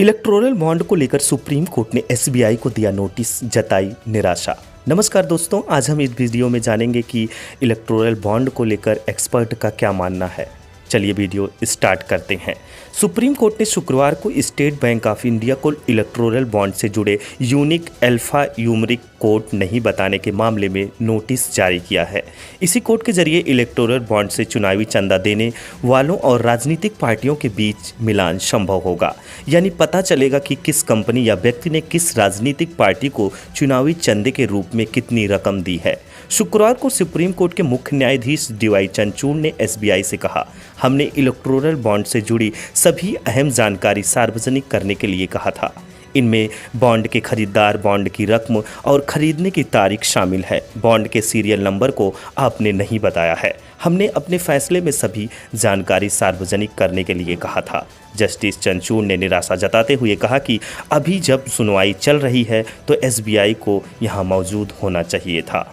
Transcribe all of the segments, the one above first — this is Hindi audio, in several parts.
इलेक्टोरल बॉन्ड को लेकर सुप्रीम कोर्ट ने एसबीआई को दिया नोटिस, जताई निराशा। नमस्कार दोस्तों, आज हम इस वीडियो में जानेंगे कि इलेक्टोरल बॉन्ड को लेकर एक्सपर्ट का क्या मानना है। चलिए वीडियो स्टार्ट करते हैं। सुप्रीम कोर्ट ने शुक्रवार को स्टेट बैंक ऑफ इंडिया को इलेक्टोरल बॉन्ड से जुड़े यूनिक अल्फा न्यूमेरिक कोड नहीं बताने के मामले में नोटिस जारी किया है। इसी कोड के जरिए इलेक्टोरल बॉन्ड से चुनावी चंदा देने वालों और राजनीतिक पार्टियों के बीच मिलान संभव होगा, यानी पता चलेगा कि किस कंपनी या व्यक्ति ने किस राजनीतिक पार्टी को चुनावी चंदे के रूप में कितनी रकम दी है। शुक्रवार को सुप्रीम कोर्ट के मुख्य न्यायाधीश डीवाई चंद्रचूड़ ने एसबीआई से कहा, हमने इलेक्टोरल बॉन्ड से जुड़ी सभी अहम जानकारी सार्वजनिक करने के लिए कहा था। इनमें बॉन्ड के खरीदार, बॉन्ड की रकम और खरीदने की तारीख शामिल है। बॉन्ड के सीरियल नंबर को आपने नहीं बताया है। हमने अपने फैसले में सभी जानकारी सार्वजनिक करने के लिए कहा था। जस्टिस चंद्रचूड़ ने निराशा जताते हुए कहा कि अभी जब सुनवाई चल रही है तो एसबीआई को यहां मौजूद होना चाहिए था।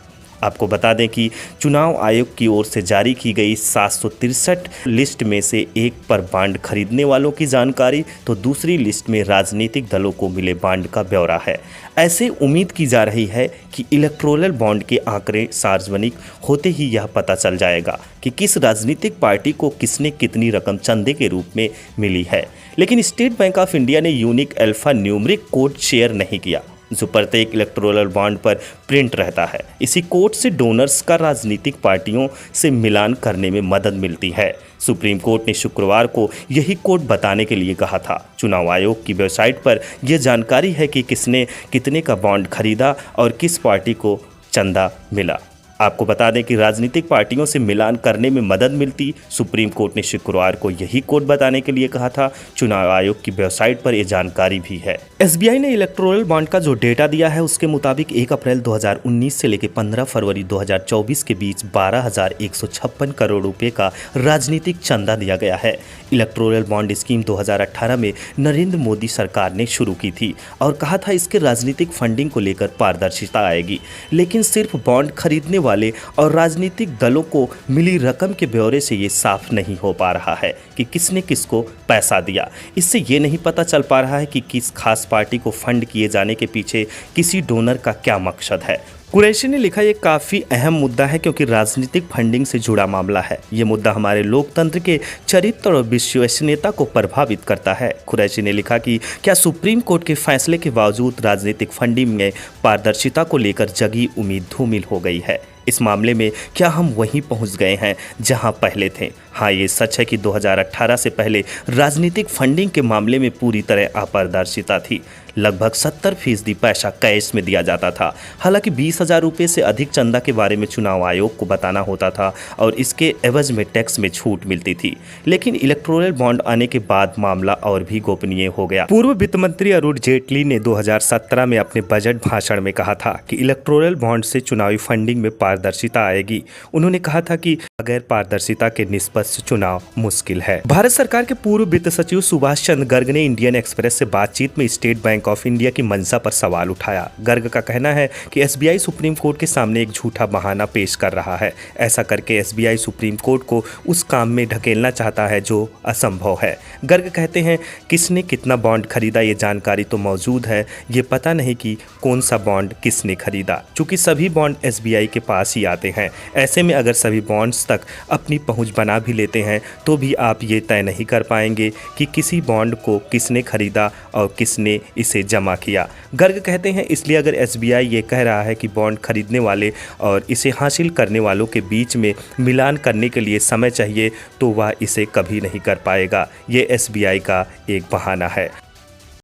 आपको बता दें कि चुनाव आयोग की ओर से जारी की गई 763 लिस्ट में से एक पर बॉन्ड खरीदने वालों की जानकारी तो दूसरी लिस्ट में राजनीतिक दलों को मिले बॉन्ड का ब्यौरा है। ऐसे उम्मीद की जा रही है कि इलेक्टोरल बॉन्ड के आंकड़े सार्वजनिक होते ही यह पता चल जाएगा कि किस राजनीतिक पार्टी को किसने कितनी रकम चंदे के रूप में मिली है। लेकिन स्टेट बैंक ऑफ इंडिया ने unique alpha numeric code share नहीं किया जो प्रत्येक इलेक्टोरल बॉन्ड पर प्रिंट रहता है। इसी कोड से डोनर्स का राजनीतिक पार्टियों से मिलान करने में मदद मिलती है। सुप्रीम कोर्ट ने शुक्रवार को यही कोड बताने के लिए कहा था। चुनाव आयोग की वेबसाइट पर यह जानकारी है कि किसने कितने का बॉन्ड खरीदा और किस पार्टी को चंदा मिला। आपको बता दें कि राजनीतिक पार्टियों से मिलान करने में मदद मिलती सुप्रीम कोर्ट ने शुक्रवार को यही कोड बताने के लिए कहा था। चुनाव आयोग की वेबसाइट पर यह जानकारी भी है। एसबीआई ने इलेक्टोरल बॉन्ड का जो डेटा दिया है उसके मुताबिक 1 अप्रैल 2019 से लेकर 15 फरवरी 2024 के बीच 12,156 करोड़ रुपए का राजनीतिक चंदा दिया गया है। इलेक्टोरल बॉन्ड स्कीम 2018 में नरेंद्र मोदी सरकार ने शुरू की थी और कहा था इसके राजनीतिक फंडिंग को लेकर पारदर्शिता आएगी। लेकिन सिर्फ बॉन्ड खरीदने वाले और राजनीतिक दलों को मिली रकम के ब्यौरे से ये साफ नहीं हो पा रहा है कि किसने किसको पैसा दिया। इससे ये नहीं पता चल पा रहा है कि किस खास पार्टी को फंड किए जाने के पीछे किसी डोनर का क्या मकसद है। कुरैशी ने लिखा, ये काफ़ी अहम मुद्दा है क्योंकि राजनीतिक फंडिंग से जुड़ा मामला है। ये मुद्दा हमारे लोकतंत्र के चरित्र और विश्वसनीयता को प्रभावित करता है। कुरैशी ने लिखा कि क्या सुप्रीम कोर्ट के फैसले के बावजूद राजनीतिक फंडिंग में पारदर्शिता को लेकर जगी उम्मीद धूमिल हो गई है। इस मामले में क्या हम वहीं पहुंच गए हैं जहां पहले थे? हाँ, ये सच है कि 2018 से पहले राजनीतिक फंडिंग के मामले में पूरी तरह अपारदर्शिता थी। लगभग 70% पैसा कैश में दिया जाता था। हालांकि 20,000 रुपये से अधिक चंदा के बारे में चुनाव आयोग को बताना होता था और इसके एवज में टैक्स में छूट मिलती थी। लेकिन इलेक्टोरल बॉन्ड आने के बाद मामला और भी गोपनीय हो गया। पूर्व वित्त मंत्री अरुण जेटली ने 2017 में अपने बजट भाषण में कहा था कि इलेक्टोरल बॉन्ड से चुनावी फंडिंग में पारदर्शिता आएगी। उन्होंने कहा था कि बगैर पारदर्शिता के निष्पक्ष चुनाव मुश्किल है। भारत सरकार के पूर्व वित्त सचिव सुभाष चंद्र गर्ग ने इंडियन एक्सप्रेस से बातचीत में स्टेट बैंक ऑफ इंडिया की मंशा पर सवाल उठाया। गर्ग का कहना है कि एसबीआई सुप्रीम कोर्ट के सामने एक झूठा बहाना पेश कर रहा है। ऐसा करके एसबीआई सुप्रीम कोर्ट को उस काम में ढकेलना चाहता है जो असंभव है। गर्ग कहते हैं, किसने कितना बॉन्ड खरीदा ये जानकारी तो मौजूद है, ये पता नहीं कि कौन सा बॉन्ड किसने खरीदा, क्योंकि सभी बॉन्ड एसबीआई के पास ही आते हैं। ऐसे में अगर सभी बॉन्ड्स तक अपनी पहुंच बना भी लेते हैं तो भी आप ये तय नहीं कर पाएंगे कि किसी बॉन्ड को किसने खरीदा और किसने इसे जमा किया। गर्ग कहते हैं, इसलिए अगर एसबीआई ये कह रहा है कि बॉन्ड खरीदने वाले और इसे हासिल करने वालों के बीच में मिलान करने के लिए समय चाहिए तो वह इसे कभी नहीं कर पाएगा। ये एसबीआई का एक बहाना है।